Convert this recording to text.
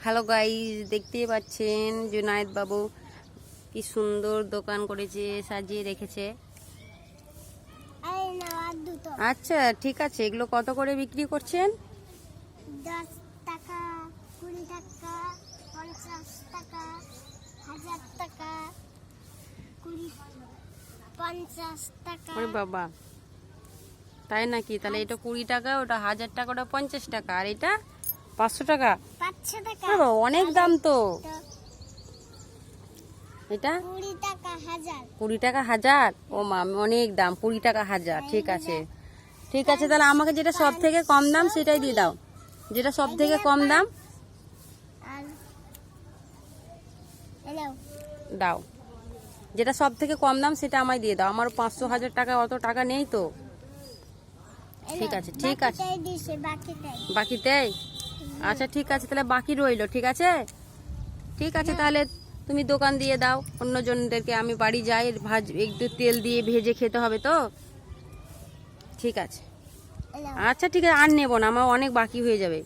Hello guys, দেখতেই পাচ্ছেন জুনায়েদ বাবু কি সুন্দর দোকান করেছে, সাজিয়ে রেখেছে। আচ্ছা ঠিক আছে, এগুলো কত করে বিক্রি করছেন? 10 টাকা, 20 টাকা, 50 টাকা, 1000 টাকা, 50 টাকা। ওরে বাবা, তাই নাকি? তাহলে এটা 20 টাকা, ওটা 1000 টাকা, ওটা 50 টাকা, আর এটা 500 টাকা। 500 টাকা। ওরে বাবা, অনেক দাম তো। এটা 20 টাকা 1000। 20 টাকা 1000। ও মা, অনেক দাম। 20 টাকা 1000। ঠিক আছে ঠিক আছে, তাহলে আমাকে যেটা সব থেকে কম দাম সেটাই দিয়ে দাও, যেটা সব থেকে কম দাম আর হ্যালো, দাও, যেটা সব থেকে কম দাম সেটা আমায় দিয়ে দাও। আমার 500 1000 টাকা অত টাকা নেই তো। ঠিক আছে ঠিক আছে, বাকিটাই দিছে, বাকিটাই। বাকিতেই? আচ্ছা ঠিক আছে, তাহলে বাকি রইলো। ঠিক আছে ঠিক আছে, তাহলে তুমি দোকান দিয়ে দাও অন্যজনদেরকে। আমি বাড়ি যাই, একটু তেল দিয়ে ভেজে খেতে হবে তো। ঠিক আছে হ্যালো। আচ্ছা ঠিক আছে, আর নেবো না, আমার অনেক বাকি হয়ে যাবে।